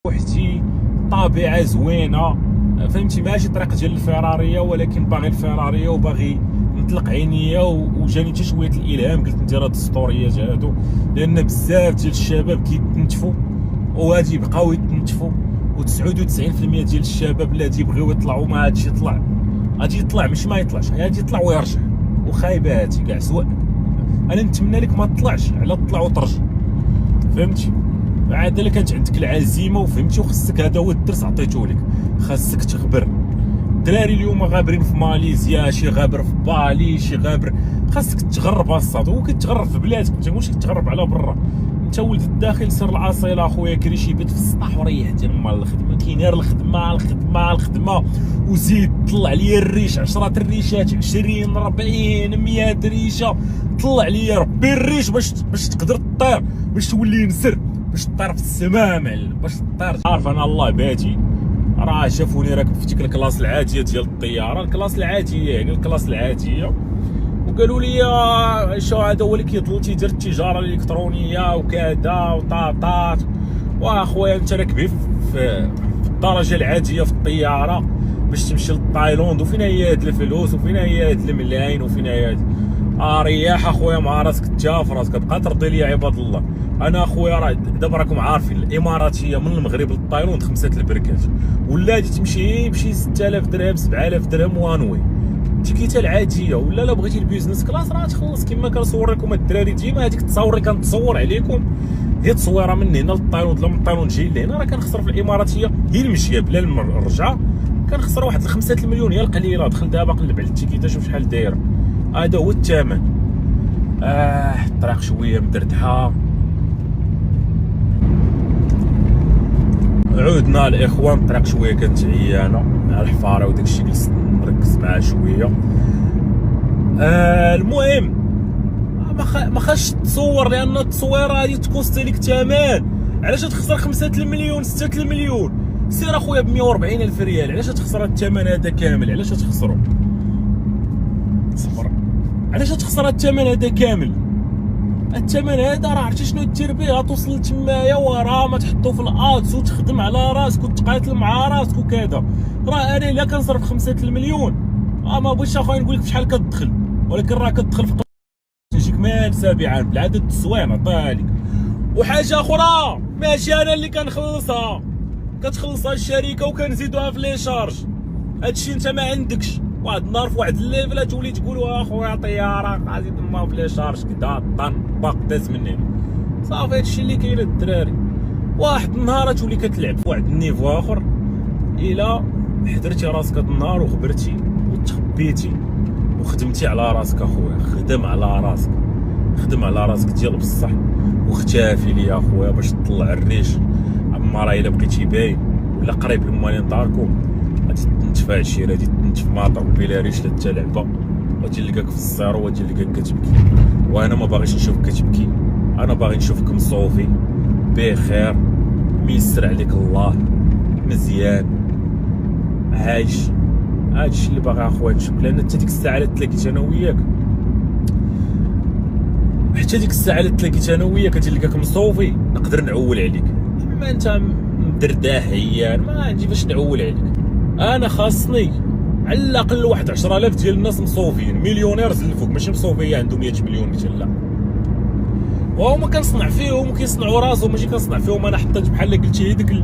وحدي، طبيعه زوينه، فهمتي؟ ماشي طريق ديال الفراريه، ولكن باغي الفراريه وباغي نطلق عينيا. وجاني حتى شويه الالهام، قلت ندير هاد السطوريات هادو لان بزاف ديال الشباب كيتنتفوا وغادي يبقاو يتنتفوا، و99% ديال الشباب اللي غادي يبغيو يطلعوا ما غاديش يطلع، غادي يطلع مش ما يطلعش، غادي يطلع ويرجع. وخايبه هاتي كاع سواء. انا نتمنى لك ما تطلعش على تطلع وترجع، فهمتي؟ عاد الا كانت عندك العزيمه وفهمتي وخصك، هذا هو الدرس عطيته لك، خاصك تخبر. الدراري اليوم غابرين في ماليزيا، شي غابر في بالي، شي غابر، خاصك تغرب اصاط. هو كتغرب في بلادك، انت ماشي تغرب على برا. انت ولد الداخل سير العاصيله اخويا، كري شي بيت في السطح وريح تما الخدمه، كاين غير الخدمه الخدمه الخدمه. وزيد طلع لي الريش، 10 الريشات، 20 40 100 ريشه، طلع لي ربي الريش باش تقدر تطير، باش تولي نسر، باش تطير في السماء معلم، باش تطير. عارف انا الله باتي، راه شافوني راكب في ديك الكلاس العاديه ديال الطياره، الكلاس العاديه يعني الكلاس العاديه، وقالوا لي شو هذا هو اللي كيطل تيدير التجاره الالكترونيه وكذا وطاطات. واخويا انت راكبي في الدرجه العاديه في الطياره باش تمشي لتايلاند، وفين هي هاد الفلوس، وفين هي هاد الملايين، وفين هي هاد رياح اخويا مع راسك انت في راسك. بقى ترضي لي عباد الله. انا اخويا راه دابا راكم عارفين الاماراتيه من المغرب لتايلاند 5 البركات، ولا غادي تمشي بشي 6000 درهم 7000 درهم وان واي التيكيته العاديه. ولا لا بغيتي البيزنس كلاس راه تخلص كما كنصور لكم الدراري ديما. هذيك التصاور اللي كنتصور عليكم هي تصويره من هنا لتايلاند، لا من تايلاند جاي لهنا، راه كنخسر في الاماراتيه هي المشيه بلا الرجعه، كنخسر واحد 5 المليون هي القليله. دخل دابا قلب على التيكيته شوف شحال دايره، هذا هو الثمن. الطريق شويه مدردحه. عودنا الاخوان، الطريق شويه كانت عيانه مع الحفاره وداكشي جلست نركز معاه شويه. المهم ما خاش تصور، لان التصويره هذه تكوست لك ثمن. علاش تخسر 5 المليون 6 المليون؟ سير اخويا ب 140 الف ريال، علاش تخسر الثمن هذا كامل؟ علاش تخسرو؟ صبر، علاش تخسر الثمن هذا كامل؟ الثمن هذا راه عرفتي شنو دير به؟ توصل لتمايا وراه ما تحطو في الادس وتخدم على راسك وتقاتل مع راسك وكذا. راه انا الا كنصرف 5 المليون ما بغيتش اخويا نقول لك فشحال كتدخل، ولكن راه كتدخل في تجيك مال سابعا بالعدد الزوين عطاها لك. وحاجه اخرى ماشي انا اللي كنخلصها، كتخلصها الشركه وكنزيدوها في لي شارج. هادشي انت ما عندكش. واحد النهار في واحد الليفل تولي تقول اخويا طياره غادي تما في لي شارج كدا طنبق داز من هنا. صافي هادشي اللي كاين الدراري. واحد النهار تولي كتلعب في واحد النيفو اخر، الا حضرتي راسك هاد النهار وخبرتي وتخبيتي وخدمتي على راسك اخويا. خدم على راسك، خدم على راسك ديال بصح، واختافي لي اخويا باش تطلع الريش. اما راه الا بقيتي باين ولا قريب لمالين داركم غادي تنتفع الشير، غادي تنتف ماطر بلا ريش لا حتى لعبه، غادي نلقاك في الزيرو، غادي نلقاك كتبكي. وانا ما باغيش نشوفك كتبكي، انا باغي نشوفك مصوفي بخير، ميسر عليك الله، مزيان عايش. هادشي اللي باغي اخويا نشوف. لان حتى ديك الساعه اللي تلاقيت انا وياك، حتى ديك الساعه اللي تلاقيت انا وياك كتلقاك مصوفي نقدر نعول عليك. اما انت مدردح عيان ما عندي باش نعول عليك. انا خاصني على الاقل واحد 10000 ديال الناس مصوفين، مليونيرز الفوق، ماشي مصوفيه عندهم 100 مليون مثلا لا. وهما كنصنع فيهم وكيصنعوا راسهم، ماشي كنصنع فيهم انا. حطيت بحال قلتي ديك